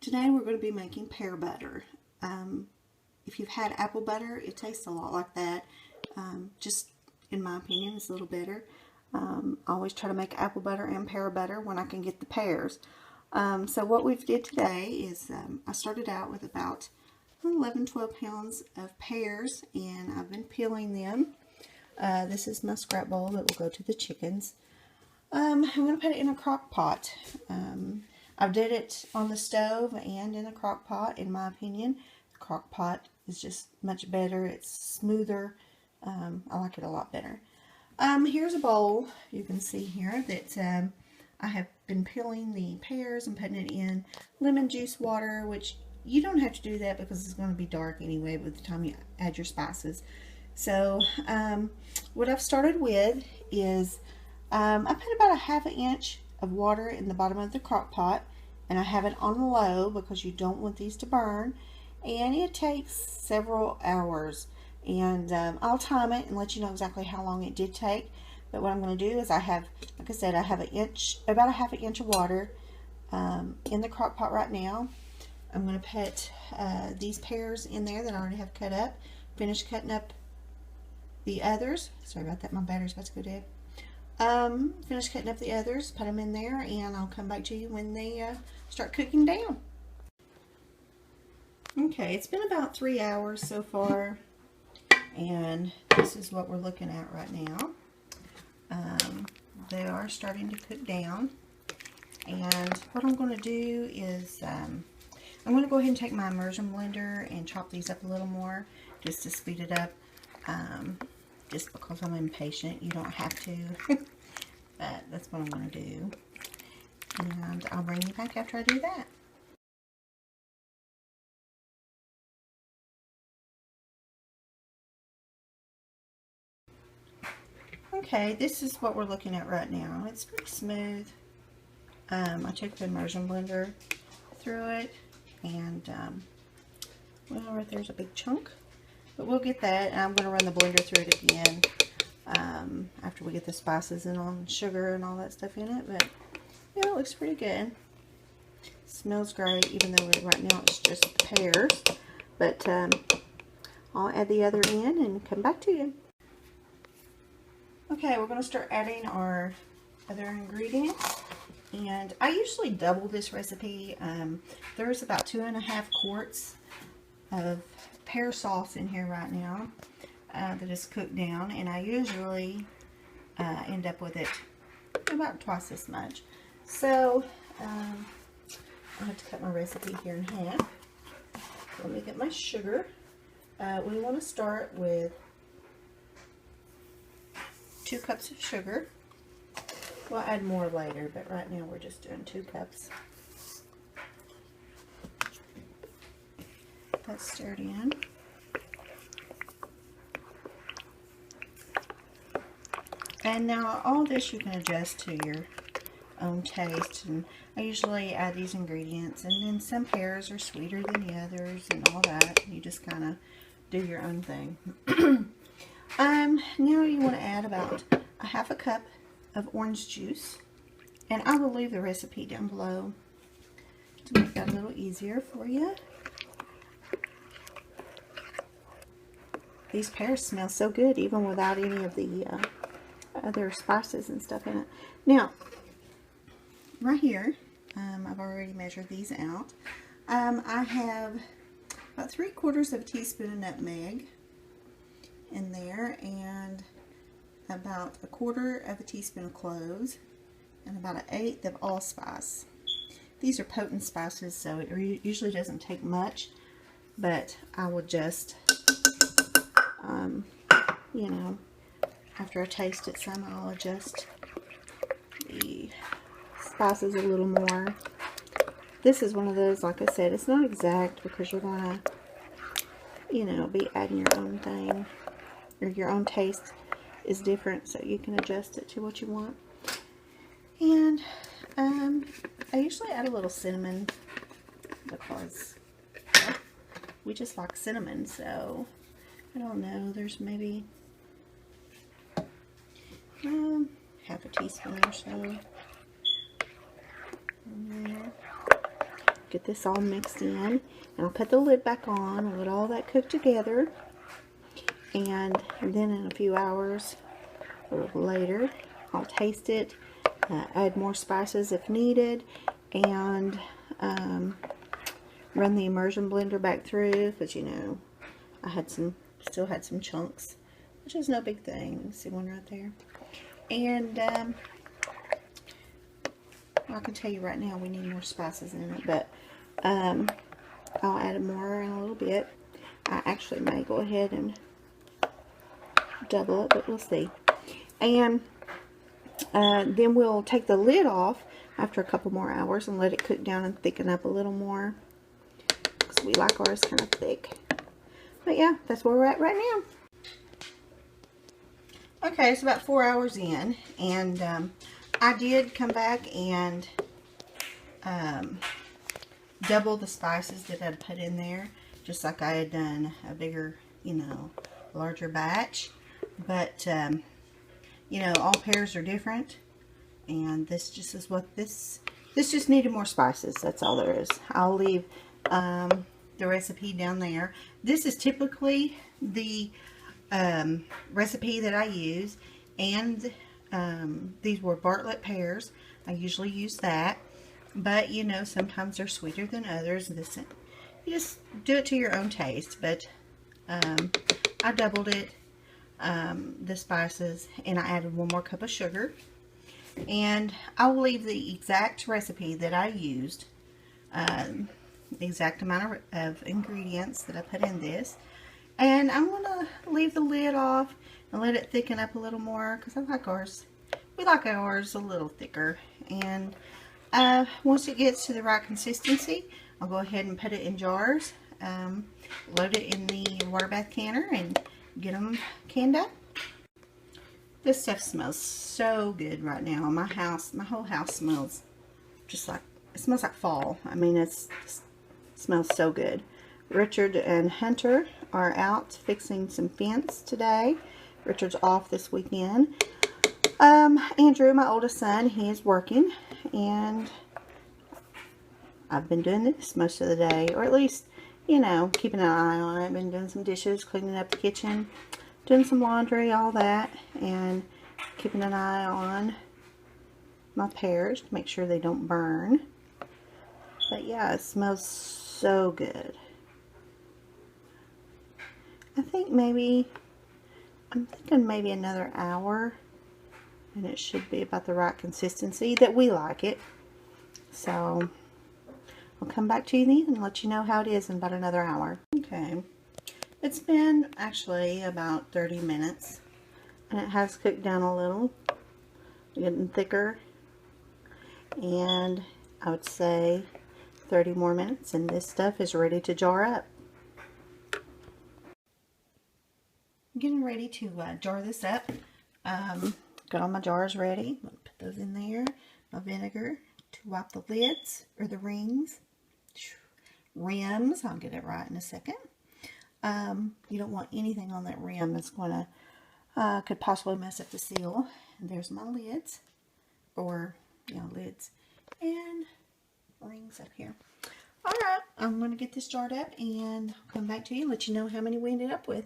Today we're going to be making pear butter. If you've had apple butter, it tastes a lot like that. Just in my opinion, it's a little better. I always try to make apple butter and pear butter when I can get the pears. So what we've did today is I started out with about 11-12 pounds of pears, and I've been peeling them. This is my scrap bowl that will go to the chickens. I'm going to put it in a crock pot. I did it on the stove and in a crock pot. In my opinion, the crock pot is just much better. It's smoother. I like it a lot better. Here's a bowl. You can see here that I have been peeling the pears and putting it in lemon juice water, which you don't have to do that because it's going to be dark anyway by the time you add your spices. So what I've started with is I put about a ½ inch of water in the bottom of the crock pot, and I have it on low because you don't want these to burn, and it takes several hours, and I'll time it and let you know exactly how long it did take. But what I'm going to do is I have, like I said, I have about a ½ inch of water in the crock pot right now. I'm going to put these pears in there that I already have cut up, finish cutting up the others. Sorry about that, my battery's about to go dead. Finish cutting up the others, put them in there, and I'll come back to you when they start cooking down. Okay, it's been about 3 hours so far, and this is what we're looking at right now. They are starting to cook down, and what I'm going to do is I'm going to go ahead and take my immersion blender and chop these up a little more just to speed it up. Just because I'm impatient. You don't have to, but that's what I'm going to do. And I'll bring you back after I do that. Okay, this is what we're looking at right now. It's pretty smooth. I took the immersion blender through it, and well, right there's a big chunk. But we'll get that, and I'm going to run the blender through it again after we get the spices and all, sugar and all that stuff in it. But yeah, it looks pretty good. Smells great, even though right now it's just the pears. But I'll add the other in and come back to you. Okay, we're going to start adding our other ingredients. And I usually double this recipe. There's about 2.5 quarts of pear sauce in here right now that is cooked down, and I usually end up with it about twice as much. So I have to cut my recipe here in half. Let me get my sugar. We want to start with 2 cups of sugar. We'll add more later, but right now we're just doing 2 cups. That's stirred in. And now all this you can adjust to your own taste. And I usually add these ingredients, and then some pears are sweeter than the others and all that. You just kind of do your own thing. Now you want to add about a ½ cup of orange juice. And I will leave the recipe down below to make that a little easier for you. These pears smell so good even without any of the other spices and stuff in it. Now, right here, I've already measured these out. I have about 3/4 teaspoon of nutmeg in there, and about 1/4 teaspoon of cloves, and about 1/8 of allspice. These are potent spices, so it usually doesn't take much, but I will just you know, after I taste it some, I'll adjust the spices a little more. This is one of those, like I said, it's not exact because you're going to, you know, be adding your own thing, or your own taste is different, so you can adjust it to what you want. And I usually add a little cinnamon because we just like cinnamon, so I don't know, there's maybe ½ teaspoon or so in there. get this all mixed in, and I'll put the lid back on and let all that cook together. And then in a few hours, a little later, I'll taste it, add more spices if needed, and run the immersion blender back through, because you know I still had some chunks, which is no big thing. See one right there. And I can tell you right now we need more spices in it, but I'll add more in a little bit. I actually may go ahead and double it, but we'll see. And then we'll take the lid off after a couple more hours and let it cook down and thicken up a little more, because we like ours kind of thick. But yeah, that's where we're at right now. Okay, it's about 4 hours in, and I did come back and double the spices that I'd put in there, just like I had done a bigger, you know, larger batch. But you know, all pears are different, and this just is what this just needed more spices. That's all there is. I'll leave the recipe down there. This is typically the recipe that I use, and these were Bartlett pears. I usually use that, but you know, sometimes they're sweeter than others. You just do it to your own taste. But I doubled it, the spices, and I added 1 more cup of sugar. And I will leave the exact recipe that I used, the exact amount of ingredients that I put in this. And I'm going to leave the lid off and let it thicken up a little more, because I like ours. We like ours a little thicker. And once it gets to the right consistency, I'll go ahead and put it in jars, load it in the water bath canner, and get them canned up. This stuff smells so good right now. My whole house smells just like, it smells like fall. I mean, it smells so good. Richard and Hunter are out fixing some fence today. Richard's off this weekend. Andrew, my oldest son, he is working, and I've been doing this most of the day, or at least, you know, keeping an eye on it. I've been doing some dishes, cleaning up the kitchen, doing some laundry, all that, and keeping an eye on my pears to make sure they don't burn. But yeah, it smells so good. I'm thinking maybe another hour, and it should be about the right consistency that we like it. So I'll come back to you then and let you know how it is in about another hour. Okay, it's been actually about 30 minutes, and it has cooked down a little, getting thicker, and I would say 30 more minutes and this stuff is ready to jar up. I'm getting ready to jar this up. Got all my jars ready. I'm going to put those in there. My vinegar to wipe the lids, or the rims. I'll get it right in a second. You don't want anything on that rim that's going to could possibly mess up the seal. And there's my lids, or lids and rings up here. All right, I'm going to get this jarred up and I'll come back to you and let you know how many we ended up with.